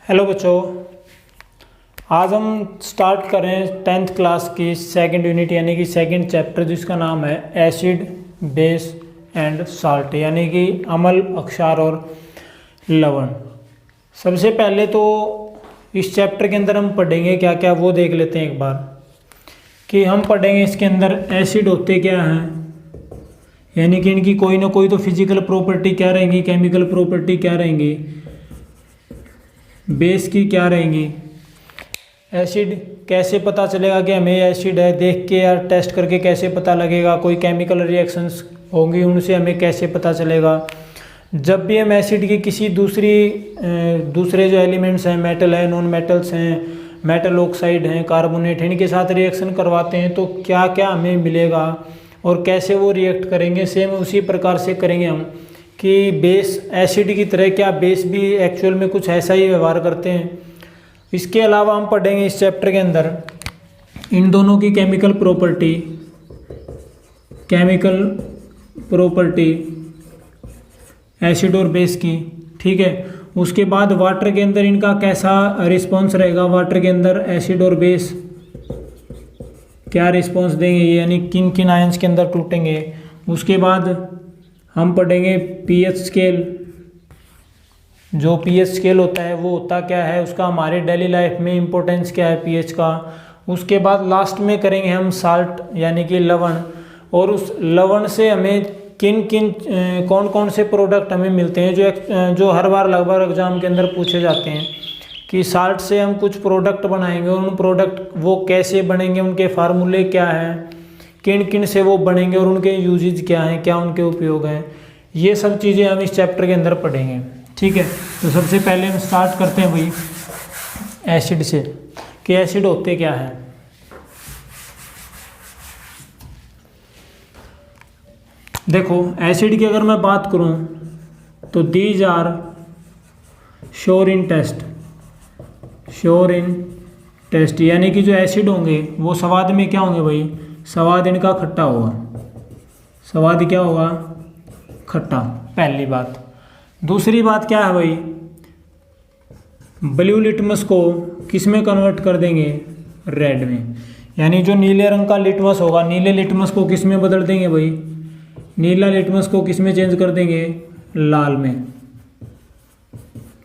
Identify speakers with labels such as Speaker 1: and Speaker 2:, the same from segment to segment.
Speaker 1: Hello बच्चों। आज हम स्टार्ट करें 10th क्लास की सेकंड यूनिट यानी कि सेकंड चैप्टर जिसका नाम है एसिड बेस एंड साल्ट यानी कि अम्ल अक्षार और लवण। सबसे पहले तो इस चैप्टर के अंदर हम पढ़ेंगे क्या क्या वो देख लेते हैं एक बार कि हम पढ़ेंगे इसके अंदर एसिड होते क्या हैं, यानी कि इनकी कोई ना कोई तो फिजिकल प्रॉपर्टी क्या रहेंगी, केमिकल प्रॉपर्टी क्या रहेंगी, बेस की क्या रहेंगी, एसिड कैसे पता चलेगा कि हमें एसिड है, देख के या टेस्ट करके कैसे पता लगेगा, कोई केमिकल रिएक्शंस होंगी उनसे हमें कैसे पता चलेगा। जब भी हम एसिड की किसी दूसरे जो एलिमेंट्स हैं, मेटल है, नॉन मेटल्स हैं, मेटल ऑक्साइड हैं, कार्बोनेट हैं, इनके साथ रिएक्शन करवाते हैं तो क्या क्या हमें मिलेगा और कैसे वो रिएक्ट करेंगे। सेम उसी प्रकार से करेंगे हम कि बेस एसिड की तरह क्या बेस भी एक्चुअल में कुछ ऐसा ही व्यवहार करते हैं। इसके अलावा हम पढ़ेंगे इस चैप्टर के अंदर इन दोनों की केमिकल प्रॉपर्टी एसिड और बेस की, ठीक है। उसके बाद वाटर के अंदर इनका कैसा रिस्पॉन्स रहेगा, वाटर के अंदर एसिड और बेस क्या रिस्पॉन्स देंगे, यानी किन किन आयंस के अंदर टूटेंगे। उसके बाद हम पढ़ेंगे पीएच स्केल। जो पीएच स्केल होता है वो होता क्या है, उसका हमारे डेली लाइफ में इम्पोर्टेंस क्या है पीएच का। उसके बाद लास्ट में करेंगे हम साल्ट यानी कि लवण, और उस लवण से हमें कौन कौन से प्रोडक्ट हमें मिलते हैं जो हर बार लगभग एग्जाम के अंदर पूछे जाते हैं कि साल्ट से हम कुछ प्रोडक्ट बनाएंगे और उन प्रोडक्ट वो कैसे बनेंगे, उनके फार्मूले क्या हैं, किन किन से वो बनेंगे और उनके यूजेज क्या हैं, क्या उनके उपयोग हैं। ये सब चीज़ें हम इस चैप्टर के अंदर पढ़ेंगे, ठीक है। तो सबसे पहले हम स्टार्ट करते हैं भाई एसिड से कि एसिड होते क्या हैं। देखो एसिड की अगर मैं बात करूं तो these are sure in test यानी कि जो एसिड होंगे वो स्वाद में क्या होंगे भाई, स्वाद इनका खट्टा होगा। स्वाद क्या होगा, खट्टा, पहली बात। दूसरी बात क्या है भाई, ब्लू लिटमस को किस में कन्वर्ट कर देंगे, रेड में। यानी जो नीले रंग का लिटमस होगा, नीले लिटमस को किस में बदल देंगे भाई, नीला लिटमस को किस में चेंज कर देंगे, लाल में,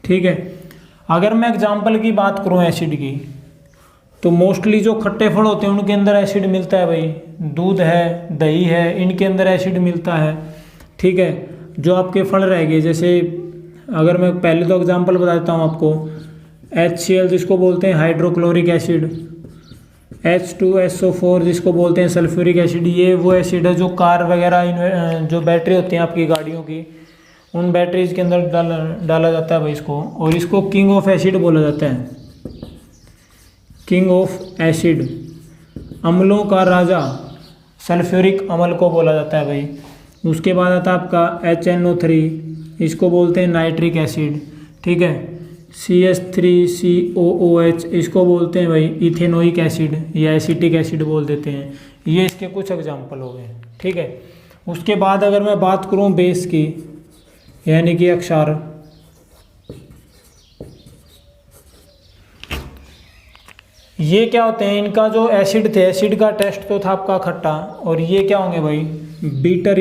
Speaker 1: ठीक है। अगर मैं एग्जाम्पल की बात करूं एसिड की तो मोस्टली जो खट्टे फल होते हैं उनके अंदर एसिड मिलता है भाई, दूध है, दही है, इनके अंदर एसिड मिलता है, ठीक है। जो आपके फल रहेंगे, जैसे अगर मैं पहले तो एग्जांपल बता देता हूँ आपको, HCl जिसको बोलते हैं हाइड्रोक्लोरिक एसिड, H2SO4 जिसको बोलते हैं सल्फ्यूरिक एसिड, ये वो एसिड है जो कार वगैरह जो बैटरी होती हैं आपकी गाड़ियों की, उन बैटरीज के अंदर डाला जाता है भाई इसको, और इसको किंग ऑफ एसिड बोला जाता है। किंग ऑफ एसिड, अम्लों का राजा, सल्फ्यूरिक अम्ल को बोला जाता है भाई। उसके बाद आता है आपका HNO3, इसको बोलते हैं नाइट्रिक एसिड, ठीक है। CH3COOH इसको बोलते हैं भाई इथेनोइक एसिड या एसिटिक एसिड बोल देते हैं। ये इसके कुछ एग्जाम्पल हो गए, ठीक है। उसके बाद अगर मैं बात करूँ बेस की यानी कि अक्षार, ये क्या होते हैं, इनका जो एसिड थे, एसिड का टेस्ट तो था आपका खट्टा, और ये क्या होंगे भाई, बीटर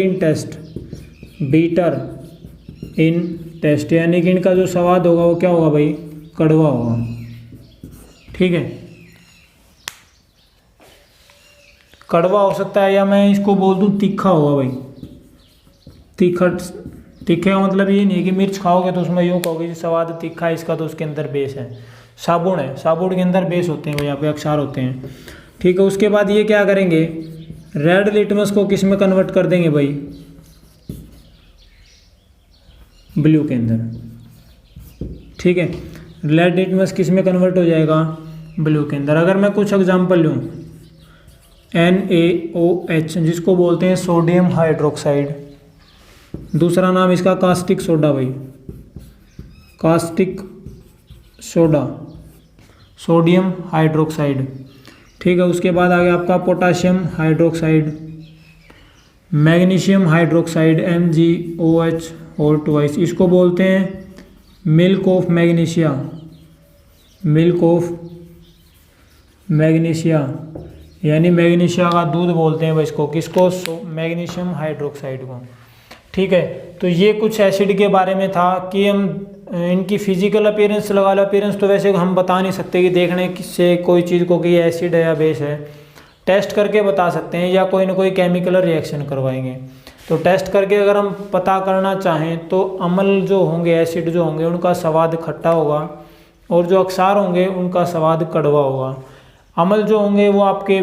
Speaker 1: इन टेस्ट यानी कि इनका जो स्वाद होगा वो क्या होगा भाई, कड़वा होगा, ठीक है। कड़वा हो सकता है या मैं इसको बोल दूं तीखा होगा भाई। तीखे का मतलब ये नहीं है कि मिर्च खाओगे तो उसमें यूँ कहोगे स्वाद तीखा है इसका, तो उसके अंदर बेस है। साबुन है, साबुन के अंदर बेस होते हैं भाई, यहाँ पे अक्षार होते हैं, ठीक है। उसके बाद ये क्या करेंगे, रेड लिटमस को किस में कन्वर्ट कर देंगे भाई, ब्लू के अंदर, ठीक है। रेड लिटमस किस में कन्वर्ट हो जाएगा, ब्लू के अंदर। अगर मैं कुछ एग्जांपल लूँ, NaOH जिसको बोलते हैं सोडियम हाइड्रोक्साइड, दूसरा नाम इसका कास्टिक सोडा भाई, कास्टिक सोडा, सोडियम हाइड्रोक्साइड, ठीक है। उसके बाद आ गया आपका potassium hydroxide, magnesium hydroxide MgOH और ट्वाइस, इसको बोलते हैं milk of magnesia, milk of magnesia, यानी मैग्नीशिया का दूध बोलते हैं भाई इसको, किसको, मैग्नीशियम हाइड्रोक्साइड को। ठीक है, तो ये कुछ एसिड के बारे में था कि हम इनकी फिजिकल अपीयरेंस लगा लो, अपीयरेंस तो वैसे हम बता नहीं सकते कि देखने से कोई चीज़ को कि एसिड है या बेस है, टेस्ट करके बता सकते हैं या कोई ना कोई केमिकल रिएक्शन करवाएंगे। तो टेस्ट करके अगर हम पता करना चाहें तो अम्ल जो होंगे, एसिड जो होंगे, उनका स्वाद खट्टा होगा और जो अक्षार होंगे उनका स्वाद कड़वा होगा। अम्ल जो होंगे वो आपके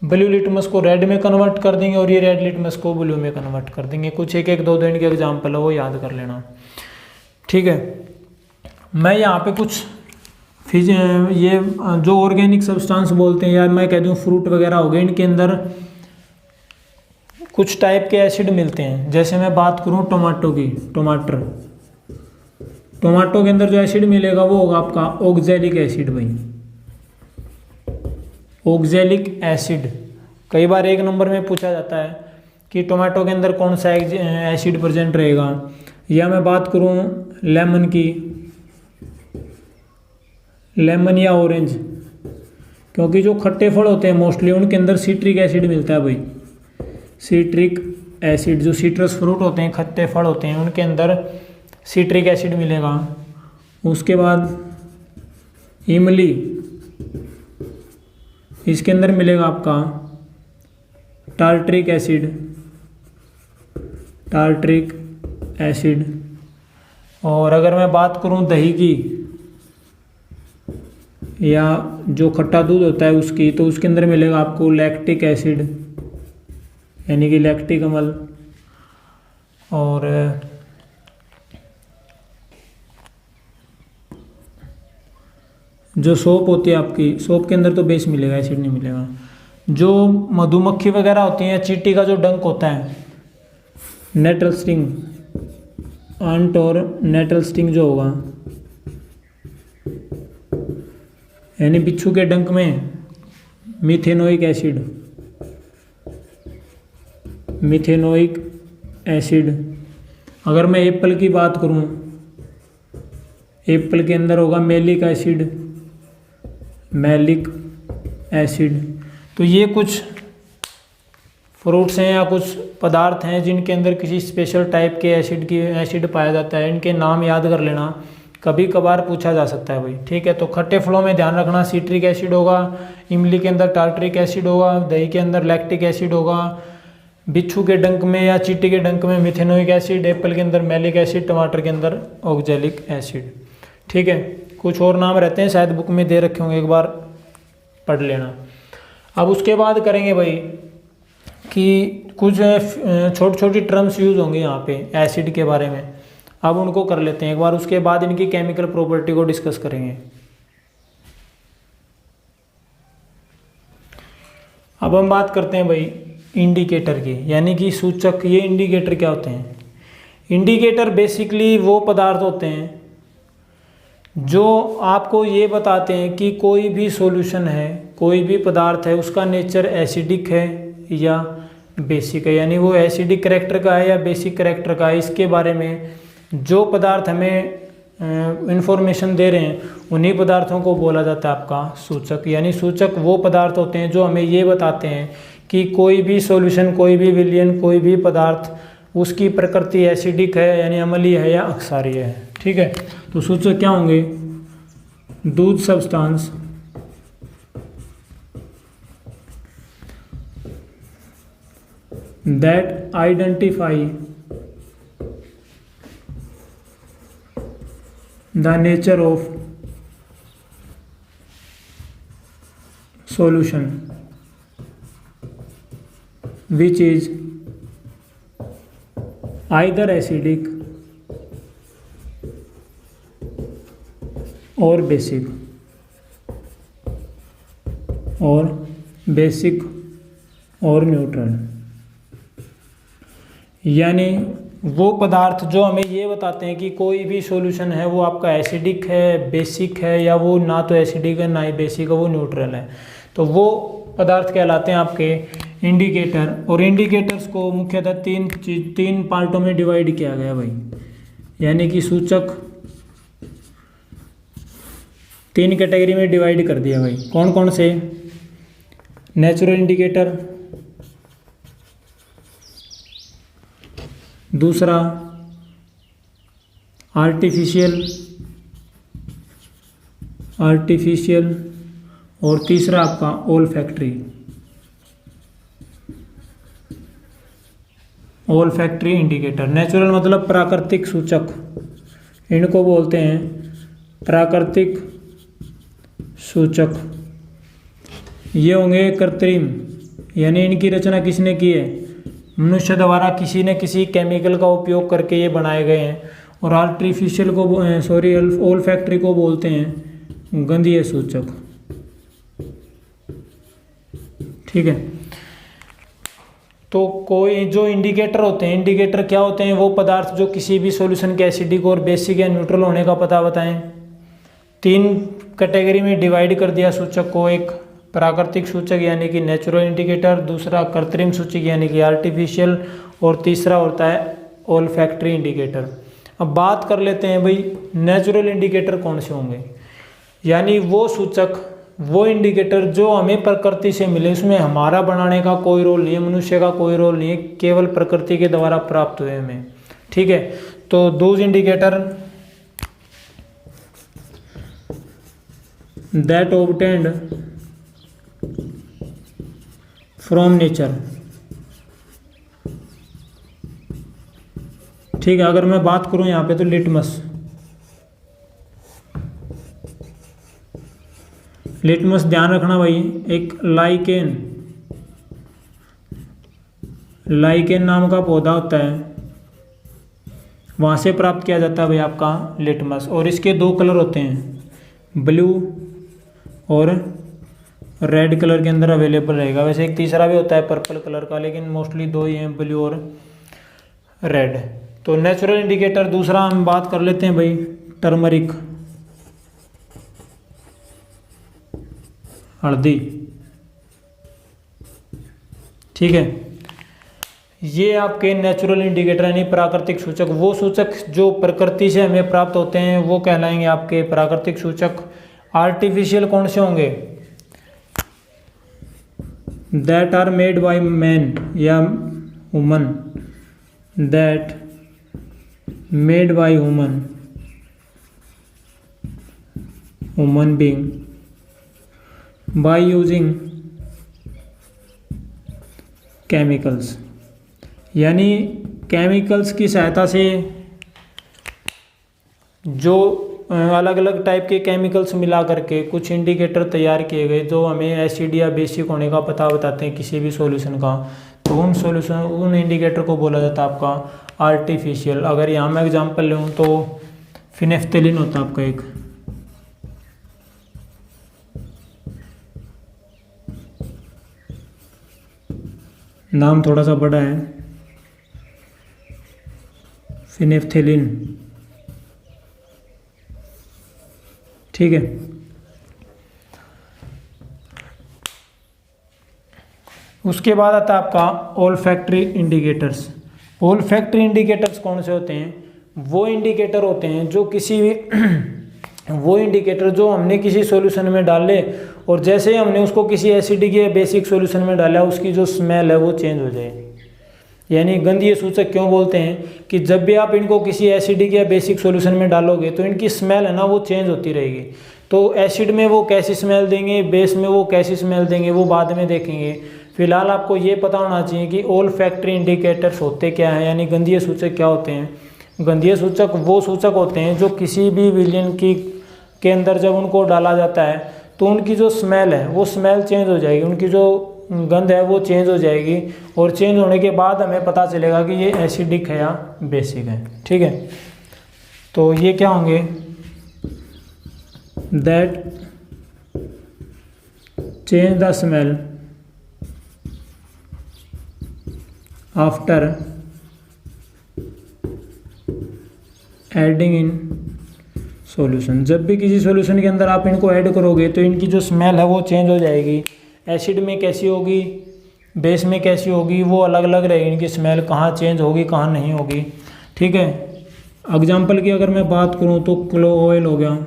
Speaker 1: ब्लू लिटमस को रेड में कन्वर्ट कर देंगे और ये रेड लिटमस को ब्लू में कन्वर्ट कर देंगे। कुछ एक एक दो दो इनके एग्जाम्पल है, वो याद कर लेना। ठीक है, मैं यहाँ पे कुछ ये जो ऑर्गेनिक सब्सटेंस बोलते हैं या मैं कह दूँ फ्रूट वगैरह हो गए, इनके अंदर कुछ टाइप के एसिड मिलते हैं। जैसे मैं बात करूँ टोमेटो की, टोमेटो के अंदर जो एसिड मिलेगा वो होगा आपका ऑक्जेलिक एसिड भाई, ऑक्जेलिक एसिड। कई बार एक नंबर में पूछा जाता है कि टोमेटो के अंदर कौन सा एसिड प्रेजेंट रहेगा। या मैं बात करूं लेमन की, लेमन या ऑरेंज, क्योंकि जो खट्टे फल होते हैं मोस्टली उनके अंदर सिट्रिक एसिड मिलता है भाई, सिट्रिक एसिड। जो सिट्रस फ्रूट होते हैं, खट्टे फल होते हैं, उनके अंदर सिट्रिक एसिड मिलेगा। उसके बाद इमली, इसके अंदर मिलेगा आपका टार्ट्रिक एसिड, टार्ट्रिक एसिड। और अगर मैं बात करूं दही की या जो खट्टा दूध होता है उसकी, तो उसके अंदर मिलेगा आपको लैक्टिक एसिड, यानी कि लैक्टिक अम्ल। और जो सोप होती है आपकी, सोप के अंदर तो बेस मिलेगा, एसिड नहीं मिलेगा। जो मधुमक्खी वगैरह होती हैं, चींटी का जो डंक होता है, नेटल स्टिंग, अंट और नेटल स्टिंग जो होगा, यानी बिच्छू के डंक में मिथेनोइक एसिड, मिथेनोइक एसिड। अगर मैं एप्पल की बात करूं, एप्पल के अंदर होगा मेलिक एसिड, मैलिक एसिड। तो ये कुछ फ्रूट्स हैं या कुछ पदार्थ हैं जिनके अंदर किसी स्पेशल टाइप के एसिड पाया जाता है। इनके नाम याद कर लेना, कभी कभार पूछा जा सकता है भाई। ठीक है, तो खट्टे फलों में ध्यान रखना सिट्रिक एसिड होगा, इमली के अंदर टार्ट्रिक एसिड होगा, दही के अंदर लैक्टिक एसिड होगा, बिच्छू के डंक में या चींटी के डंक में मिथेनोइक एसिड, एप्पल के अंदर मैलिक एसिड, टमाटर के अंदर ऑक्जेलिक एसिड। ठीक है, कुछ और नाम रहते हैं शायद बुक में दे रखे होंगे, एक बार पढ़ लेना। अब उसके बाद करेंगे भाई कि कुछ छोटी छोटी टर्म्स यूज होंगे यहाँ पे एसिड के बारे में, अब उनको कर लेते हैं एक बार, उसके बाद इनकी केमिकल प्रॉपर्टी को डिस्कस करेंगे। अब हम बात करते हैं भाई इंडिकेटर की, यानी कि सूचक। ये इंडिकेटर क्या होते हैं? इंडिकेटर बेसिकली वो पदार्थ होते हैं जो आपको ये बताते हैं कि कोई भी सॉल्यूशन है, कोई भी पदार्थ है, उसका नेचर एसिडिक है या बेसिक है, यानी वो एसिडिक कैरेक्टर का है या बेसिक कैरेक्टर का है। इसके बारे में जो पदार्थ हमें इंफॉर्मेशन दे रहे हैं उन्हीं पदार्थों को बोला जाता है आपका सूचक। यानी सूचक वो पदार्थ होते हैं जो हमें ये बताते हैं कि कोई भी सॉल्यूशन, कोई भी विलयन, कोई भी पदार्थ, उसकी प्रकृति एसिडिक है यानी अम्लीय है या अक्षारीय है। ठीक है, तो सूचक क्या होंगे? दूध substance, that identify the nature of solution which is either acidic or basic और न्यूट्रल। यानी वो पदार्थ जो हमें ये बताते हैं कि कोई भी सॉल्यूशन है वो आपका एसिडिक है, बेसिक है, या वो ना तो एसिडिक है ना ही बेसिक है, वो न्यूट्रल है, तो वो पदार्थ कहलाते हैं आपके इंडिकेटर। और इंडिकेटर्स को मुख्यतः तीन पार्टों में डिवाइड किया गया भाई, यानी कि सूचक, 3 कैटेगरी में डिवाइड कर दिया भाई। कौन कौन से? नेचुरल इंडिकेटर, दूसरा आर्टिफिशियल, और तीसरा आपका ओल्फैक्टरी इंडिकेटर। नेचुरल मतलब प्राकृतिक सूचक, इनको बोलते हैं प्राकृतिक सूचक। ये होंगे कृत्रिम, यानी इनकी रचना किसने की है? मनुष्य द्वारा किसी न किसी केमिकल का उपयोग करके ये बनाए गए हैं। और आर्टिफिशियल को ओल्फैक्टरी को बोलते हैं गंधीय सूचक। ठीक है, तो कोई जो इंडिकेटर होते हैं, इंडिकेटर क्या होते हैं? वो पदार्थ जो किसी भी सॉल्यूशन के एसिडिक और बेसिक या न्यूट्रल होने का पता बताएं। 3 कैटेगरी में डिवाइड कर दिया सूचक को, एक प्राकृतिक सूचक यानी कि नेचुरल इंडिकेटर, दूसरा कृत्रिम सूचक यानी कि आर्टिफिशियल, और तीसरा होता है ओल्फैक्टरी इंडिकेटर। अब बात कर लेते हैं भाई नेचुरल इंडिकेटर कौन से होंगे, यानी वो सूचक, वो इंडिकेटर जो हमें प्रकृति से मिले, उसमें हमारा बनाने का कोई रोल नहीं है, मनुष्य का कोई रोल नहीं है, केवल प्रकृति के द्वारा प्राप्त हुए हमें। ठीक है, तो those indicator that obtained from nature. ठीक है, अगर मैं बात करूं यहाँ पे तो लिटमस ध्यान रखना भाई, एक लाइकेन नाम का पौधा होता है, वहाँ से प्राप्त किया जाता है भाई आपका लिटमस। और इसके 2 कलर होते हैं, ब्लू और रेड कलर के अंदर अवेलेबल रहेगा। वैसे एक तीसरा भी होता है पर्पल कलर का, लेकिन मोस्टली 2 ही हैं, ब्लू और रेड। तो नेचुरल इंडिकेटर दूसरा हम बात कर लेते हैं भाई टर्मरिक, हल्दी। ठीक है, ये आपके नेचुरल इंडिकेटर यानी प्राकृतिक सूचक। वो सूचक जो प्रकृति से हमें प्राप्त होते हैं वो कहलाएंगे आपके प्राकृतिक सूचक। आर्टिफिशियल कौन से होंगे? That are made by man या woman, that made by human being by using chemicals, यानी केमिकल्स की सहायता से जो अलग अलग टाइप के केमिकल्स मिला करके कुछ इंडिकेटर तैयार किए गए जो हमें एसिड या बेसिक होने का पता बताते हैं किसी भी सॉल्यूशन का। तो उन इंडिकेटर को बोला जाता है आपका आर्टिफिशियल। अगर यहाँ मैं एग्जांपल लूँ तो फिनेफ्थेलिन होता है आपका एक, नाम थोड़ा सा बड़ा है, फिनेफ्थेलिन। ठीक है, उसके बाद आता है आपका ओल्फैक्टरी इंडिकेटर्स। ओल्फैक्टरी इंडिकेटर्स कौन से होते हैं? वो इंडिकेटर होते हैं जो किसी भी वो इंडिकेटर जो हमने किसी सॉल्यूशन में डाले और जैसे ही हमने उसको किसी एसिडिक या बेसिक सॉल्यूशन में डाला उसकी जो स्मेल है वो चेंज हो जाए। यानी गंधीय सूचक क्यों बोलते हैं कि जब भी आप इनको किसी एसिडिक या बेसिक सॉल्यूशन में डालोगे तो इनकी स्मेल है ना वो चेंज होती रहेगी। तो एसिड में वो कैसी स्मेल देंगे, बेस में वो कैसी स्मेल देंगे, वो बाद में देखेंगे। फिलहाल आपको ये पता होना चाहिए कि ओल्फैक्टरी इंडिकेटर्स होते क्या हैं, यानी गंधीय सूचक क्या होते हैं। गंधीय सूचक वो सूचक होते हैं जो किसी भी विलयन के अंदर जब उनको डाला जाता है तो उनकी जो स्मेल है वो स्मेल चेंज हो जाएगी, उनकी जो गंध है वो चेंज हो जाएगी और चेंज होने के बाद हमें पता चलेगा कि ये एसिडिक है या बेसिक है। ठीक है, तो ये क्या होंगे? That change the smell after adding in solution. जब भी किसी सॉल्यूशन के अंदर आप इनको ऐड करोगे तो इनकी जो स्मेल है वो चेंज हो जाएगी। एसिड में कैसी होगी, बेस में कैसी होगी, वो अलग अलग रहेगी इनकी स्मेल, कहाँ चेंज होगी कहाँ नहीं होगी। ठीक है, एग्जाम्पल की अगर मैं बात करूँ तो क्लो ऑयल हो गया,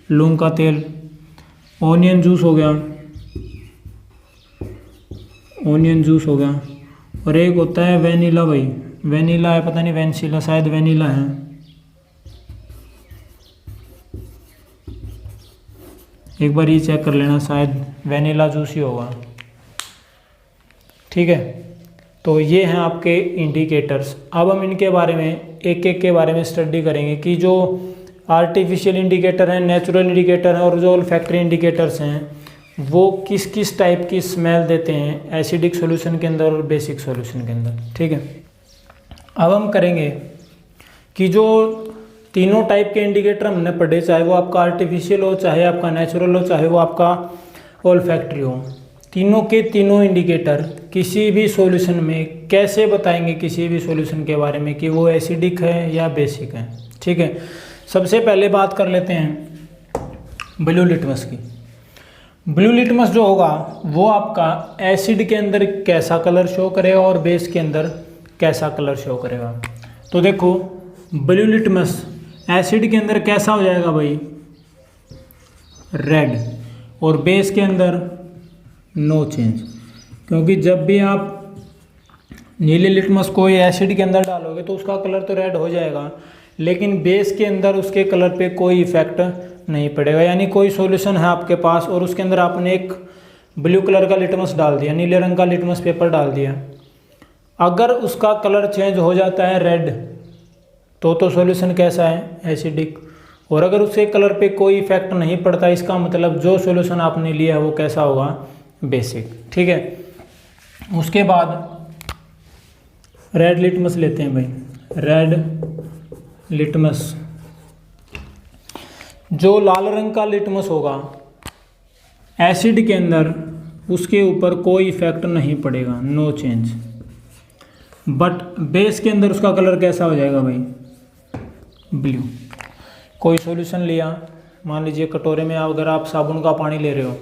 Speaker 1: लौंग का तेल, ऑनियन जूस हो गया, ऑनियन जूस हो गया, और एक होता है वेनिला भाई, वेनिला है, पता नहीं वेनिला, शायद वेनिला है। एक बार ये चेक कर लेना, शायद वेनिला जूस ही होगा। ठीक है, तो ये हैं आपके इंडिकेटर्स। अब हम इनके बारे में एक एक के बारे में स्टडी करेंगे कि जो आर्टिफिशियल इंडिकेटर हैं, नेचुरल इंडिकेटर हैं, और जो ओल्फैक्टरी इंडिकेटर्स हैं वो किस किस टाइप की स्मेल देते हैं एसिडिक सॉल्यूशन के अंदर और बेसिक सॉल्यूशन के अंदर। ठीक है, अब हम करेंगे कि जो तीनों टाइप के इंडिकेटर हमने पढ़े, चाहे वो आपका आर्टिफिशियल हो, चाहे आपका नेचुरल हो, चाहे वो आपका ओल्फैक्टरी हो, तीनों के तीनों इंडिकेटर किसी भी सॉल्यूशन में कैसे बताएंगे किसी भी सॉल्यूशन के बारे में कि वो एसिडिक है या बेसिक है। ठीक है, सबसे पहले बात कर लेते हैं ब्लू लिटमस की। ब्लू लिटमस जो होगा वो आपका एसिड के अंदर कैसा कलर शो करेगा और बेस के अंदर कैसा कलर शो करेगा। तो देखो, ब्लू लिटमस एसिड के अंदर कैसा हो जाएगा भाई, रेड, और बेस के अंदर नो चेंज, क्योंकि जब भी आप नीले लिटमस को एसिड के अंदर डालोगे तो उसका कलर तो रेड हो जाएगा, लेकिन बेस के अंदर उसके कलर पे कोई इफेक्ट नहीं पड़ेगा। यानी कोई सॉल्यूशन है आपके पास और उसके अंदर आपने एक ब्लू कलर का लिटमस डाल दिया, नीले रंग का लिटमस पेपर डाल दिया, अगर उसका कलर चेंज हो जाता है रेड तो सॉल्यूशन कैसा है, एसिडिक। और अगर उसके कलर पे कोई इफेक्ट नहीं पड़ता, इसका मतलब जो सॉल्यूशन आपने लिया है वो कैसा होगा, बेसिक। ठीक है, उसके बाद रेड लिटमस लेते हैं भाई, रेड लिटमस। जो लाल रंग का लिटमस होगा एसिड के अंदर उसके ऊपर कोई इफेक्ट नहीं पड़ेगा, नो चेंज, बट बेस के अंदर उसका कलर कैसा हो जाएगा भाई, ब्लू। कोई सॉल्यूशन लिया, मान लीजिए कटोरे में अगर आप साबुन का पानी ले रहे हो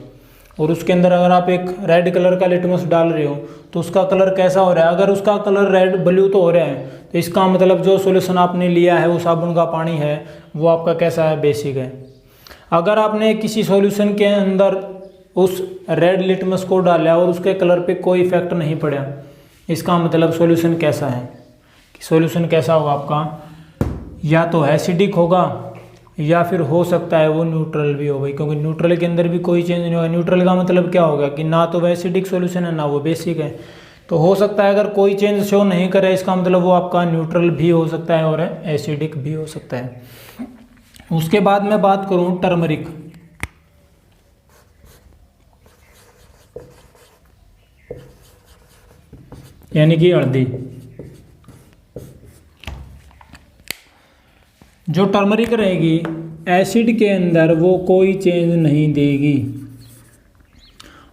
Speaker 1: और उसके अंदर अगर आप एक रेड कलर का लिटमस डाल रहे हो तो उसका कलर कैसा हो रहा है, अगर उसका कलर रेड ब्लू तो हो रहा है तो इसका मतलब जो सॉल्यूशन आपने लिया है वो साबुन का पानी है, वो आपका कैसा है, बेसिक है। अगर आपने किसी सॉल्यूशन के अंदर उस रेड लिटमस को डाला और उसके कलर पे कोई इफेक्ट नहीं पड़ा, इसका मतलब सॉल्यूशन कैसा है, कि सॉल्यूशन कैसा होगा आपका, या तो एसिडिक होगा या फिर हो सकता है वो न्यूट्रल भी हो भाई, क्योंकि न्यूट्रल के अंदर भी कोई चेंज नहीं होगा। न्यूट्रल का मतलब क्या होगा कि ना तो वो एसिडिक सॉल्यूशन है ना वो बेसिक है, तो हो सकता है अगर कोई चेंज शो नहीं करे इसका मतलब वो आपका न्यूट्रल भी हो सकता है और एसिडिक भी हो सकता है। उसके बाद मैं बात करूं टर्मरिक। यानी कि हल्दी। जो टर्मरिक रहेगी एसिड के अंदर वो कोई चेंज नहीं देगी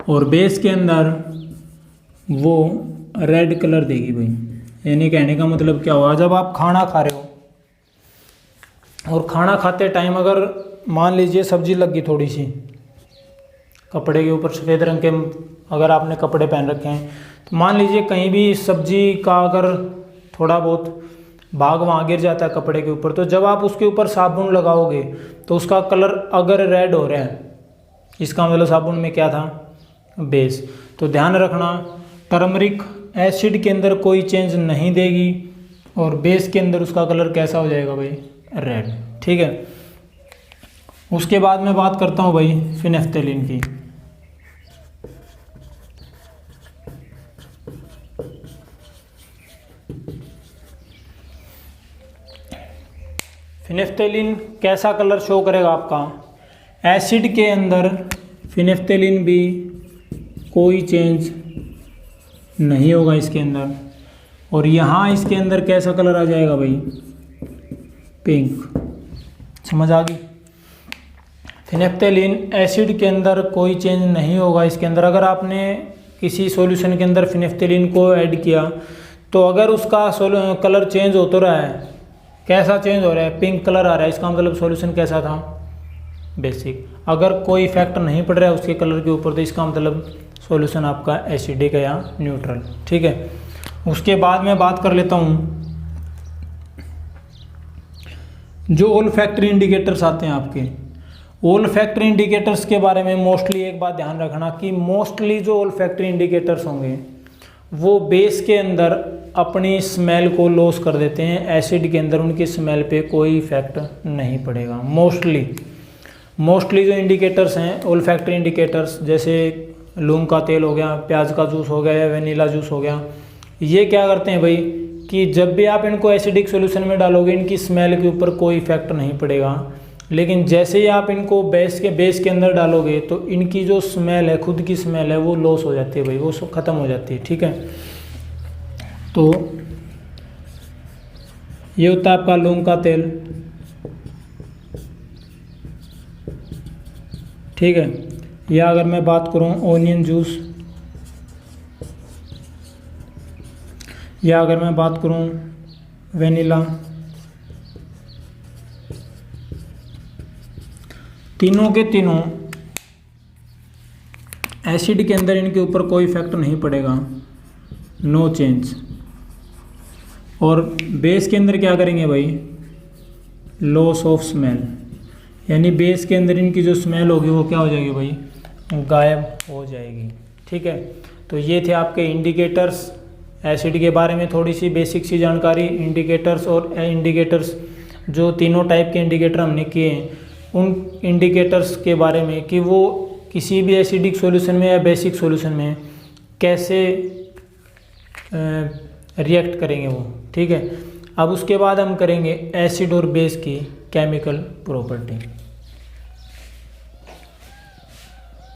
Speaker 1: और बेस के अंदर वो रेड कलर देगी भाई। यानी कहने का मतलब क्या हुआ, जब आप खाना खा रहे हो और खाना खाते टाइम अगर मान लीजिए सब्जी लग गई थोड़ी सी कपड़े के ऊपर, सफ़ेद रंग के अगर आपने कपड़े पहन रखे हैं, तो मान लीजिए कहीं भी सब्जी का अगर थोड़ा बहुत भाग वहाँ गिर जाता है कपड़े के ऊपर, तो जब आप उसके ऊपर साबुन लगाओगे तो उसका कलर अगर रेड हो रहा है, इसका मतलब साबुन में क्या था, बेस। तो ध्यान रखना, टर्मरिक एसिड के अंदर कोई चेंज नहीं देगी और बेस के अंदर उसका कलर कैसा हो जाएगा भाई, रेड। ठीक है, उसके बाद मैं बात करता हूँ भाई फिनेफ्थेलिन की। फिनेफ्थेलिन कैसा कलर शो करेगा आपका, एसिड के अंदर फिनेफ्थेलिन भी कोई चेंज नहीं होगा इसके अंदर, और यहाँ इसके अंदर कैसा कलर आ जाएगा भाई, पिंक। समझ आ गई। फिनेफ्थेलिन एसिड के अंदर कोई चेंज नहीं होगा इसके अंदर। अगर आपने किसी सॉल्यूशन के अंदर फिनेफ्थेलिन को ऐड किया तो अगर उसका कलर चेंज हो तो रहा है, कैसा चेंज हो रहा है, पिंक कलर आ रहा है, इसका मतलब सॉल्यूशन कैसा था, बेसिक। अगर कोई इफेक्ट नहीं पड़ रहा है उसके कलर के ऊपर तो इसका मतलब सॉल्यूशन आपका एसिडिक है या न्यूट्रल। ठीक है, उसके बाद मैं बात कर लेता हूँ जो ओल्फैक्टरी इंडिकेटर्स आते हैं आपके, ओल्फैक्टरी इंडिकेटर्स के बारे में मोस्टली एक बात ध्यान रखना कि मोस्टली जो ओल्फैक्टरी इंडिकेटर्स होंगे वो बेस के अंदर अपनी स्मेल को लॉस कर देते हैं, एसिड के अंदर उनकी स्मेल पे कोई इफेक्ट नहीं पड़ेगा। मोस्टली जो इंडिकेटर्स हैं ओल्फैक्टरी इंडिकेटर्स, जैसे लूम का तेल हो गया, प्याज का जूस हो गया या वेनिला जूस हो गया, ये क्या करते हैं भाई कि जब भी आप इनको एसिडिक सॉल्यूशन में डालोगे इनकी स्मेल के ऊपर कोई इफेक्ट नहीं पड़ेगा, लेकिन जैसे ही आप इनको बेस के अंदर डालोगे तो इनकी जो स्मेल है, खुद की स्मेल है, वो लॉस हो जाती है भाई, वो सब ख़त्म हो जाती है। ठीक है, तो ये होता है आपका लौंग का तेल। ठीक है, या अगर मैं बात करूं ऑनियन जूस, या अगर मैं बात करूं वेनिला, तीनों के तीनों एसिड के अंदर इनके ऊपर कोई इफेक्ट नहीं पड़ेगा, नो चेंज। और बेस के अंदर क्या करेंगे भाई, लॉस ऑफ स्मेल, यानी बेस के अंदर इनकी जो स्मेल होगी वो क्या हो जाएगी भाई, गायब हो जाएगी। ठीक है, तो ये थे आपके इंडिकेटर्स, एसिड के बारे में थोड़ी सी बेसिक सी जानकारी, इंडिकेटर्स और इंडिकेटर्स जो तीनों टाइप के इंडिकेटर हमने किए हैं, उन इंडिकेटर्स के बारे में कि वो किसी भी एसिडिक सॉल्यूशन में या बेसिक सॉल्यूशन में कैसे रिएक्ट करेंगे वो। ठीक है, अब उसके बाद हम करेंगे एसिड और बेस की केमिकल प्रॉपर्टी।